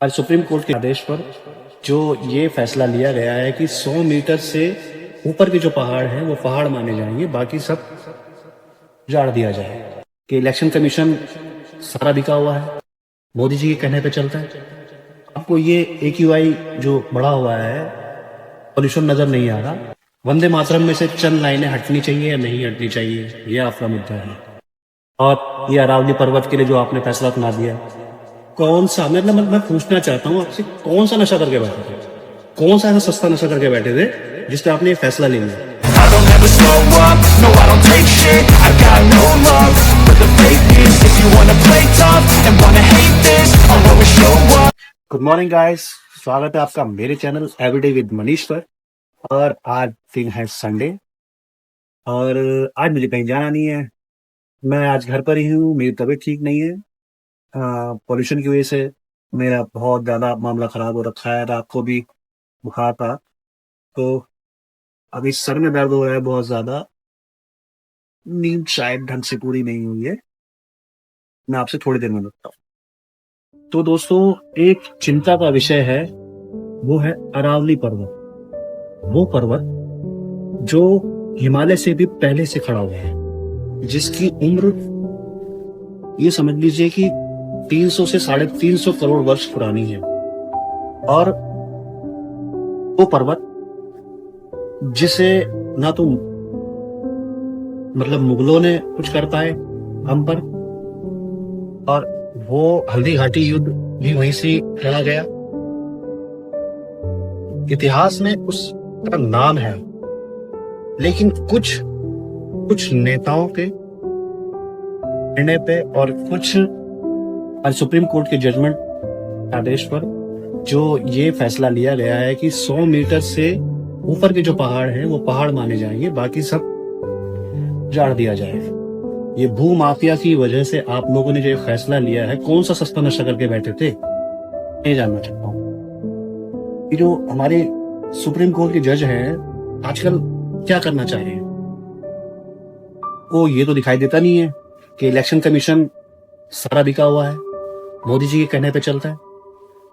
आज supreme court के आदेश पर जो ये फैसला लिया गया है कि 100 मीटर से ऊपर के जो पहाड़ हैं वो पहाड़ माने जाएंगे, बाकी सब जाड़ दिया जाए। कि इलेक्शन कमीशन सारा बिका हुआ है, मोदी जी के कहने पे चलता है। आपको ये AQI जो बढ़ा हुआ है, पॉल्यूशन नजर नहीं आ रहा। वंदे मातरम में से चंद लाइनें हटनी चाहिए या नहीं हटनी चाहिए, ये आपका मुद्दा है। और ये अरावली पर्वत के लिए जो आपने फैसला सुना दिया, कौन सा मैं पूछना चाहता हूँ आपसे, कौन सा नशा करके बैठे थे? कौन सा ऐसा सस्ता नशा करके बैठे थे जिस पे आपने ये फैसला ले लिया? I don't ever slow up, no I don't take shit. I got no love for the fakeness. If you wanna play tough and wanna hate this, I'll always show up. Good morning guys, स्वागत है आपका मेरे channel everyday with Manish पर। और आज दिन है Sunday और आज मुझे कहीं जाना नहीं है। मैं आज घर पर ही हूँ, मेरी तबीयत ठीक नहीं है। पॉल्यूशन की वजह से मेरा बहुत ज़्यादा मामला ख़राब हो रखा है। रात को भी बुखार था, तो अभी सर में दर्द हो रहा है बहुत ज़्यादा। नींद शायद ढंग से पूरी नहीं हुई है। मैं आपसे थोड़ी देर में मिलता हूँ। तो दोस्तों, एक चिंता का विषय है, वो है अरावली पर्वत। वो पर्वत जो हिमालय से भी पहले से खड़ा हुआ है, जिसकी उम्र ये समझ लीजिए कि 300 से 350 करोड़ वर्ष पुरानी है। और वो पर्वत जिसे ना तो मुगलों ने कुछ कर पाए हम पर, और वो हल्दी घाटी युद्ध भी वहीं से लड़ा गया। इतिहास में उसका नाम है, लेकिन कुछ नेताओं के निर्णय पे और कुछ आज सुप्रीम कोर्ट के जजमेंट आदेश पर जो ये फैसला लिया गया है कि 100 मीटर से ऊपर के जो पहाड़ हैं वो पहाड़ माने जाएंगे, बाकी सब जाड़ दिया जाएगा। ये भू माफिया की वजह से आप लोगों ने जो ये फैसला लिया है, कौन सा सस्ता नशा करके बैठे थे, ये जानना चाहता हूँ। ये जो हमारे सुप्रीम कोर्ट के जज हैं आजकल क्या करना चाह रहे हैं, वो ये तो दिखाई देता नहीं है कि इलेक्शन कमीशन सारा बिका हुआ है, मोदी जी के कहने पे चलता है।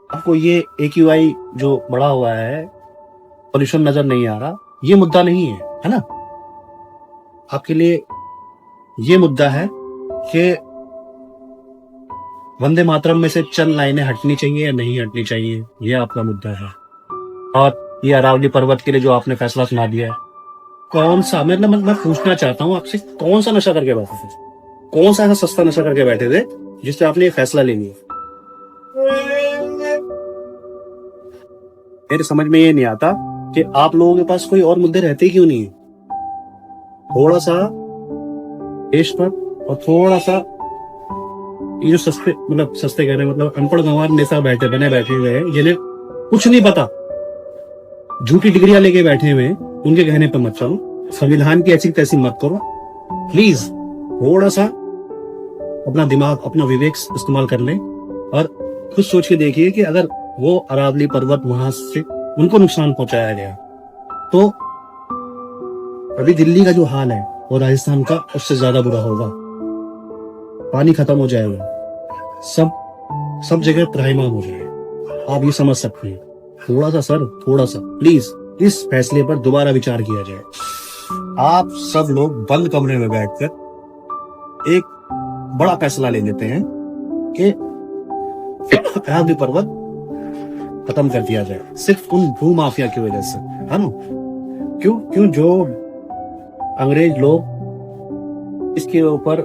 आपको ये AQI जो बढ़ा हुआ है, पॉल्यूशन नजर नहीं आ रहा, ये मुद्दा नहीं है ना? आपके लिए ये मुद्दा है कि वंदे मातरम में से चंद लाइनें हटनी चाहिए या नहीं हटनी चाहिए, ये आपका मुद्दा है। और ये अरावली पर्वत के लिए जो आपने फैसला सुना दिया है, कौन सा मैं पूछना चाहता हूँ आपसे, कौन सा नशा करके बैठे थे? कौन सा ऐसा सस्ता नशा करके बैठे थे जिस पे आपने ये फैसला ले लिया? मेरे समझ में ये नहीं आता कि आप लोगों के पास कोई और मुद्दे रहते क्यों नहीं है। थोड़ा सा देश पर और थोड़ा सा ये जो सस्ते कह रहे हैं, अनपढ़ गंवार नेता बैठे हुए हैं, जिन्हें कुछ नहीं पता, झूठी डिग्रियां लेके बैठे हुए हैं, उनके कहने पर मत चलो। संविधान की ऐसी तैसी मत करो प्लीज। थोड़ा सा अपना दिमाग, अपना विवेक इस्तेमाल कर लें और खुद सोच के देखिए कि अगर वो अरावली पर्वत वहां से उनको नुकसान पहुंचाया गया, तो अभी दिल्ली का जो हाल है और राजस्थान का उससे ज्यादा बुरा होगा। पानी खत्म हो जाएगा, सब जगह त्राहिमाम हो जाएगा। आप ये समझ सकते हैं। थोड़ा सा प्लीज इस फैसले पर दोबारा विचार किया जाए। आप सब लोग बंद कमरे में बैठकर एक बड़ा फैसला ले लेते हैं कि अरावली पर्वत खत्म कर दिया जाए, सिर्फ उन भू माफिया की वजह से, है ना? क्यों जो अंग्रेज लोग इसके ऊपर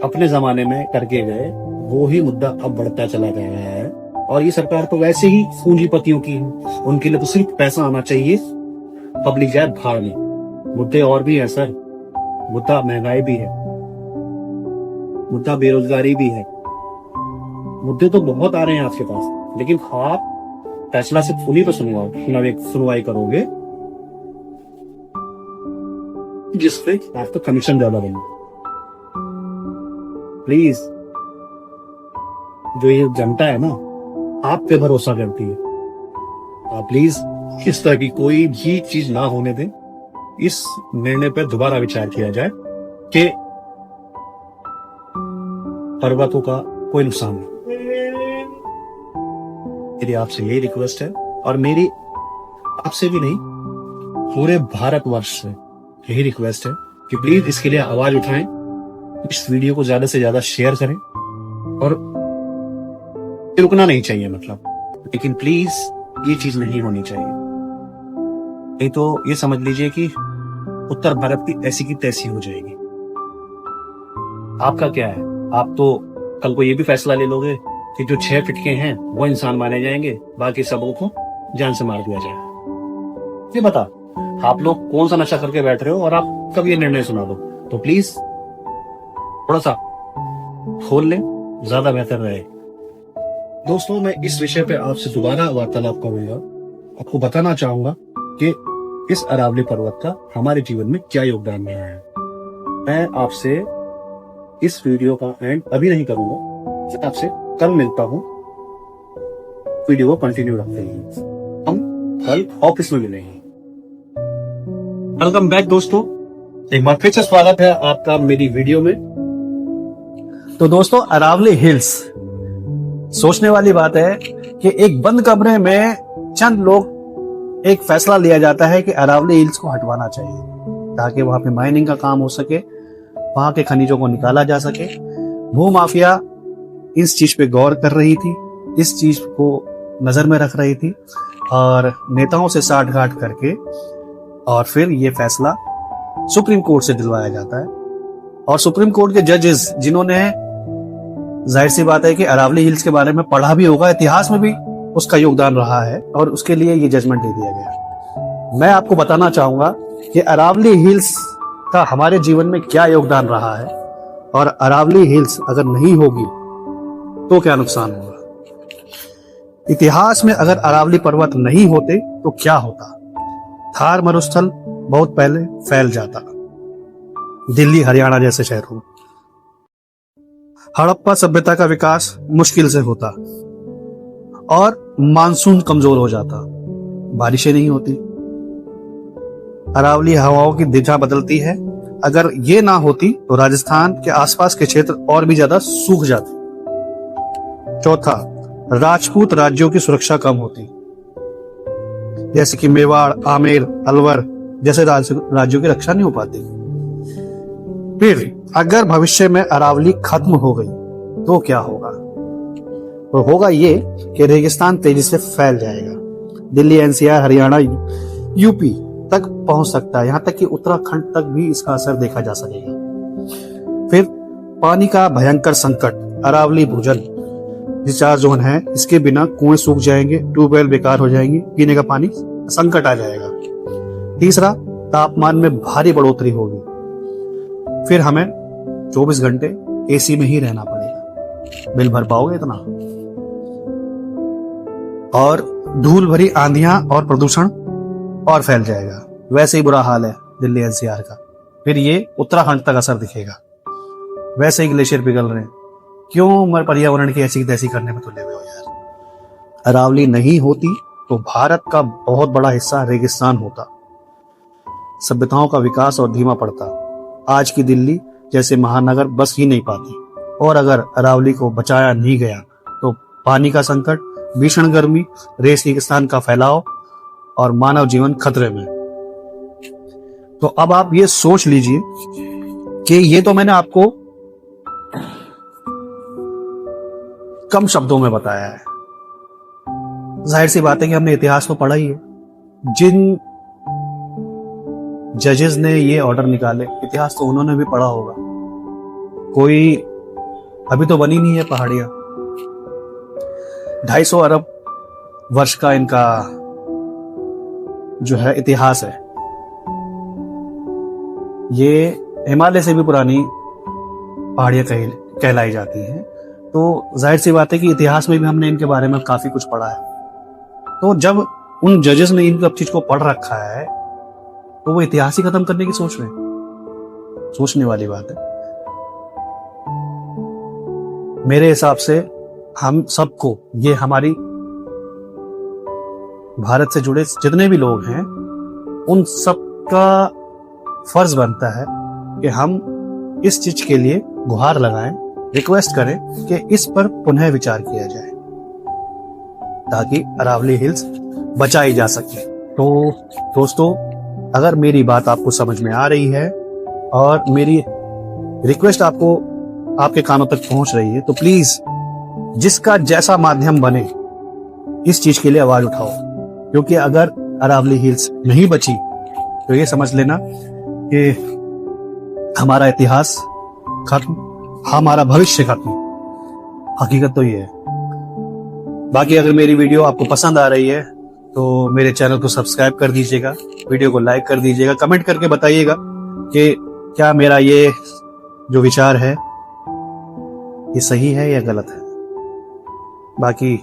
अपने जमाने में करके गए, वो ही मुद्दा अब बढ़ता चला गया है। और ये सरकार तो वैसे ही पूंजीपतियों की है, उनके लिए तो सिर्फ पैसा आना चाहिए, पब्लिक जाए भाड़ में। मुद्दे और भी है सर, मुद्दा महंगाई भी है, मुद्दा बेरोजगारी भी है, मुद्दे तो बहुत आ रहे हैं आपके पास, लेकिन आप फैसला सिर्फ उन्हीं पर सुनवाई करोगे जिसपे आपको कमीशन ज्यादा बने। प्लीज, जो ये जनता है ना, आप पे भरोसा करती है, आप प्लीज इस तरह की कोई भी चीज ना होने दें। इस निर्णय पर दोबारा विचार किया जाए कि पर्वतों का कोई नुकसान नहीं। मेरी आपसे यही रिक्वेस्ट है, और मेरी आपसे भी नहीं, पूरे भारतवर्ष से यही रिक्वेस्ट है कि प्लीज इसके लिए आवाज उठाएं, इस वीडियो को ज्यादा से ज्यादा शेयर करें, और रुकना नहीं चाहिए मतलब, लेकिन प्लीज ये चीज नहीं होनी चाहिए। नहीं तो ये समझ लीजिए कि उत्तर भारत की ऐसी की तैसी हो जाएगी। आपका क्या है? आप तो कल को ये भी फैसला ले लोगे कि जो 6 फीट के हैं वो इंसान माने जाएंगे, बाकी सबों को जान से मार दिया जाएगा। ये बता, आप लोग कौन सा नशा करके बैठ रहे हो, और आप कब ये निर्णय सुना दो? तो प्लीज थोड़ा सा खोल लें, ज्यादा बेहतर रहे। दोस्तों, मैं इस विषय पे आपसे दोबारा वार्तालाप करूंगा। आपको बताना चाहूंगा कि इस अरावली पर्वत का हमारे जीवन में क्या योगदान रहा है। मैं आपसे इस वीडियो का एंड अभी नहीं करूंगा, मैं आपसे कल मिलता हूं। वीडियो को कंटिन्यू रखते हैं, हम कल ऑफिस में मिलेंगे। वेलकम बैक दोस्तों, एक बार फिर से स्वागत है आपका मेरी वीडियो में। तो दोस्तों, अरावली हिल्स, सोचने वाली बात है कि एक बंद कमरे में चंद लोग, एक फैसला लिया जाता है कि अरावली हिल्स को हटवाना चाहिए ताकि वहां पे माइनिंग का काम हो सके, वहां के खनिजों को निकाला जा सके। भू माफिया इस चीज पे गौर कर रही थी, इस चीज को नजर में रख रही थी, और नेताओं से साठगांठ करके और फिर ये फैसला सुप्रीम कोर्ट से दिलवाया जाता है। और सुप्रीम कोर्ट के जजेस, जिन्होंने, जाहिर सी बात है कि अरावली हिल्स के बारे में पढ़ा भी होगा, इतिहास में भी उसका योगदान रहा है, और उसके लिए ये जजमेंट दे दिया गया। मैं आपको बताना चाहूंगा कि अरावली हिल्स का हमारे जीवन में क्या योगदान रहा है, और अरावली हिल्स अगर नहीं होगी तो क्या नुकसान होगा। इतिहास में अगर अरावली पर्वत नहीं होते तो क्या होता? थार मरुस्थल बहुत पहले फैल जाता दिल्ली हरियाणा जैसे शहरों में। हड़प्पा सभ्यता का विकास मुश्किल से होता, और मानसून कमजोर हो जाता, बारिशें नहीं होती, अरावली हवाओं की दिशा बदलती है। अगर ये ना होती तो राजस्थान के आसपास के क्षेत्र और भी ज्यादा सूख जाते। चौथा, राजपूत राज्यों की सुरक्षा कम होती, जैसे कि मेवाड़, आमेर, अलवर जैसे राज्यों की रक्षा नहीं हो पाती। फिर अगर भविष्य में अरावली खत्म हो गई तो क्या होगा? तो होगा ये कि रेगिस्तान तेजी से फैल जाएगा, दिल्ली, एनसीआर, हरियाणा, यूपी तक पहुंच सकता है, यहां तक कि उत्तराखंड तक भी इसका असर देखा जा सकेगा। फिर पानी का भयंकर संकट, अरावली भूजल रिचार्ज जोन है, इसके बिना कुएं सूख जाएंगे, ट्यूबवेल बेकार हो जाएंगे, पीने का पानी संकट आ जाएगा। तीसरा, तापमान में भारी बढ़ोतरी होगी, फिर हमें 24 घंटे एसी में ही रहना पड़ेगा, बिल भर पाओगे इतना? और धूल भरी आंधियां और प्रदूषण और फैल जाएगा। वैसे ही बुरा हाल है दिल्ली एनसीआर का, फिर ये उत्तराखंड तक असर दिखेगा। वैसे ही ग्लेशियर पिघल रहे हैं, क्यों पर्यावरण की ऐसी तैसी करने में तुले हुए हो यार। अरावली नहीं होती तो भारत का बहुत बड़ा हिस्सा रेगिस्तान होता, सभ्यताओं का विकास और धीमा पड़ता, आज की दिल्ली जैसे महानगर बस ही नहीं पाती। और अगर अरावली को बचाया नहीं गया तो पानी का संकट, भीषण गर्मी, रेगिस्तान का फैलाव और मानव जीवन खतरे में। तो अब आप ये सोच लीजिए कि ये तो मैंने आपको कम शब्दों में बताया है। जाहिर सी बात है कि हमने इतिहास को पढ़ा ही है। जिन जजेस ने ये ऑर्डर निकाले, इतिहास तो उन्होंने भी पढ़ा होगा। कोई अभी तो बनी नहीं है पहाड़ियां। 250 अरब वर्ष का इनका जो है इतिहास है। ये हिमालय से भी पुरानी पहाड़ियां कहलाई जाती हैं। तो जाहिर सी बात है कि इतिहास में भी हमने इनके बारे में काफी कुछ पढ़ा है। तो जब उन जजेस ने इन सब चीज को पढ़ रखा है तो वो इतिहास ही खत्म करने की सोच रहे हैं। सोचने वाली बात है। मेरे हिसाब से हम सबको, ये हमारी भारत से जुड़े जितने भी लोग हैं, उन सबका फर्ज बनता है कि हम इस चीज के लिए गुहार लगाएं, रिक्वेस्ट करें कि इस पर पुनः विचार किया जाए। ताकि अरावली हिल्स बचाई जा सके। तो दोस्तों, अगर मेरी बात आपको समझ में आ रही है और मेरी रिक्वेस्ट आपको आपके कानों तक पहुंच रही है, तो प्लीज जिसका जैसा माध्यम बने इस चीज के लिए आवाज उठाओ, क्योंकि अगर अरावली हिल्स नहीं बची तो ये समझ लेना कि हमारा इतिहास खत्म, हमारा भविष्य खत्म। हकीकत तो ये है। बाकी अगर मेरी वीडियो आपको पसंद आ रही है तो मेरे चैनल को सब्सक्राइब कर दीजिएगा, वीडियो को लाइक कर दीजिएगा, कमेंट करके बताइएगा कि क्या मेरा ये जो विचार है ये सही है या गलत है। बाकी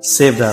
सेव द